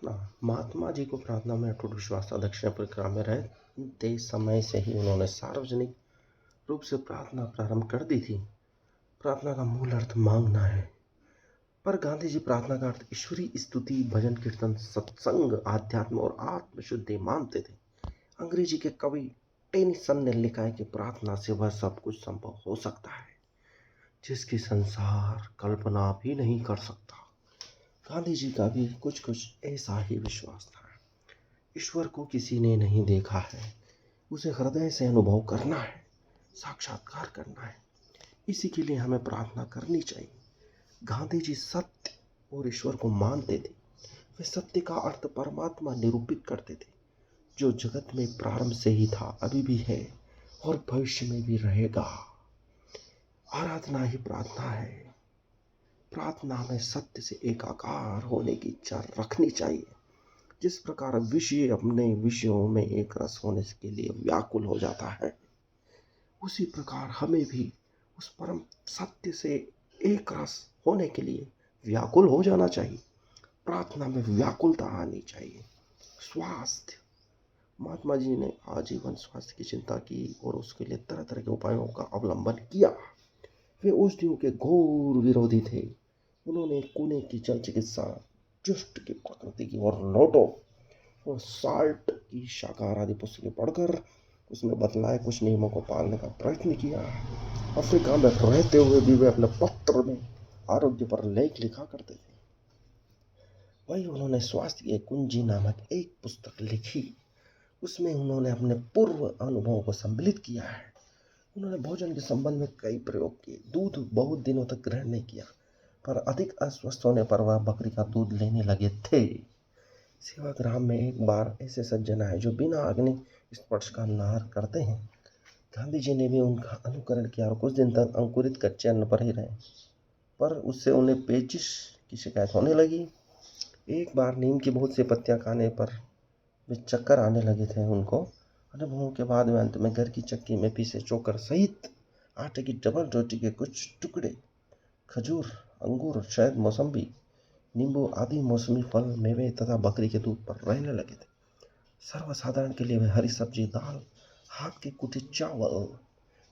प्रार्थना। महात्मा जी को प्रार्थना में अटूट विश्वास था। दक्षिण अफ्रीका में रहते समय से ही उन्होंने सार्वजनिक रूप से प्रार्थना प्रारंभ कर दी थी। प्रार्थना का मूल अर्थ मांगना है, पर गांधी जी प्रार्थना का अर्थ ईश्वरीय स्तुति, भजन कीर्तन, सत्संग, आध्यात्म और आत्मशुद्धि मानते थे। अंग्रेजी के कवि टेनिसन ने लिखा है कि प्रार्थना से वह सब कुछ संभव हो सकता है जिसकी संसार कल्पना भी नहीं कर सकता। गांधी जी का भी कुछ ऐसा ही विश्वास था। ईश्वर को किसी ने नहीं देखा है, उसे हृदय से अनुभव करना है, साक्षात्कार करना है। इसी के लिए हमें प्रार्थना करनी चाहिए। गांधी जी सत्य और ईश्वर को मानते थे। वे सत्य का अर्थ परमात्मा निरूपित करते थे, जो जगत में प्रारंभ से ही था, अभी भी है और भविष्य में भी रहेगा। आराधना ही प्रार्थना है। प्रार्थना में सत्य से एकाकार होने की इच्छा रखनी चाहिए। जिस प्रकार विषय अपने विषयों में एक रस होने के लिए व्याकुल हो जाता है, उसी प्रकार हमें भी उस परम सत्य से एक रस होने के लिए व्याकुल हो जाना चाहिए। प्रार्थना में व्याकुलता आनी चाहिए। स्वास्थ्य। महात्मा जी ने आजीवन स्वास्थ्य की चिंता की और उसके लिए तरह तरह के उपायों का अवलंबन किया। वे औषधियों के घोर विरोधी थे। उन्होंने कुने की जल चिकित्सा, जुष्ट की प्रकृति की और लोटो और साल्ट की शाकाहार आदि पुस्तकें पढ़कर उसमें बतलाए कुछ नियमों को पालने का प्रयत्न किया। अफ्रीका में रहते हुए भी वे अपने पत्र में आरोग्य पर लेख लिखा करते थे। वही उन्होंने स्वास्थ्य की कुंजी नामक एक पुस्तक लिखी। उसमें उन्होंने अपने पूर्व अनुभवों को सम्मिलित किया है। उन्होंने भोजन के संबंध में कई प्रयोग किए। दूध बहुत दिनों तक ग्रहण नहीं किया, पर अधिक अस्वस्थ होने पर वह बकरी का दूध लेने लगे थे। सेवाग्राम में एक बार ऐसे सज्जन आए जो बिना अग्नि स्पर्श का नार करते हैं। गांधी जी ने भी उनका अनुकरण किया और कुछ दिन तक अंकुरित कच्चे अन्न पर ही रहे, पर उससे उन्हें पेचिश की शिकायत होने लगी। एक बार नीम की बहुत सी पत्तियां खाने पर वे चक्कर आने लगे थे। उनको अनुभवों के बाद वे अंत में घर की चक्की में पीसे चोकर सहित आटे की डबल रोटी के कुछ टुकड़े, खजूर, अंगूर, शहद, मौसम्बी, नींबू आदि मौसमी फल, मेवे तथा बकरी के दूध पर रहने लगे थे। सर्वसाधारण के लिए वे हरी सब्जी, दाल, हाथ के कुटे चावल,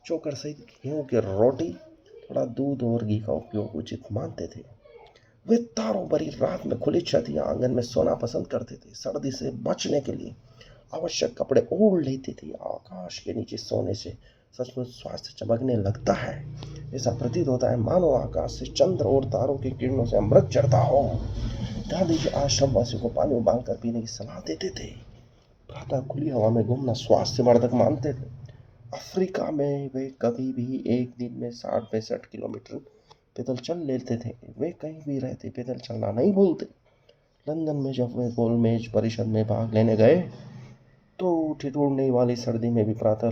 चोकर सहित गेहूं की रोटी, थोड़ा दूध और घी का उपयोग उचित मानते थे। वे तारों भरी रात में खुली छत या आंगन में सोना पसंद करते थे। सर्दी से बचने के लिए आवश्यक कपड़े ओढ़ लेते थे। आकाश के नीचे सोने से सचमुच स्वास्थ्य चमकने लगता है। ऐसा प्रतीत होता है मानो आकाश से चंद्र और तारों की किरणों से अमृत झरता हो। गांधी जी आश्रम वासियों को पानी उबाल कर पीने की सलाह देते थे। प्रातः खुली हवा में घूमना स्वास्थ्यवर्धक मानते थे। अफ्रीका में वे कभी भी एक दिन में 60-65 किलोमीटर पैदल चल लेते थे। वे कहीं भी रहते पैदल चलना नहीं भूलते। लंदन में जब वे गोलमेज परिषद में भाग लेने गए तो ठिठुरने वाली सर्दी में भी प्रातः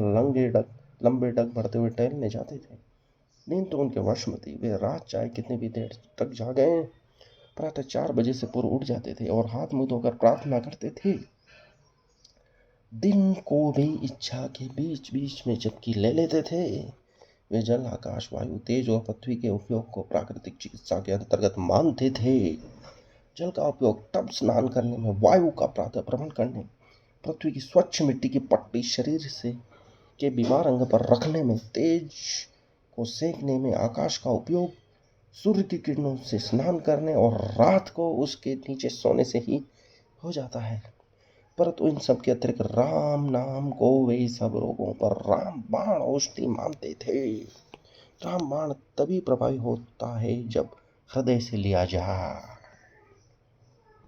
लंबे डग भरते हुए टहलने जाते थे। नींद तो उनके वश में थी। वे रात चाहे कितनी भी देर तक जागे, प्रातः 4 बजे से पूर्व उठ जाते थे और हाथ मुंह धोकर प्रार्थना करते थे। दिन को भी इच्छा के बीच बीच में झपकी ले लेते थे। वे जल, आकाश, वायु, तेज और पृथ्वी के उपयोग को प्राकृतिक चिकित्सा के अंतर्गत मानते थे। जल का उपयोग टब स्नान करने में, वायु का प्रातः भ्रमण करने, पृथ्वी की स्वच्छ मिट्टी की पट्टी शरीर से के बीमार अंग पर रखने में, तेज को सेकने में, आकाश का उपयोग सूर्य की किरणों से स्नान करने और रात को उसके नीचे सोने से ही हो जाता है। परंतु इन सब के अतिरिक्त राम नाम को वे सब रोगों पर रामबाण औषधि मानते थे। रामबाण तभी प्रभावी होता है जब हृदय से लिया जाए।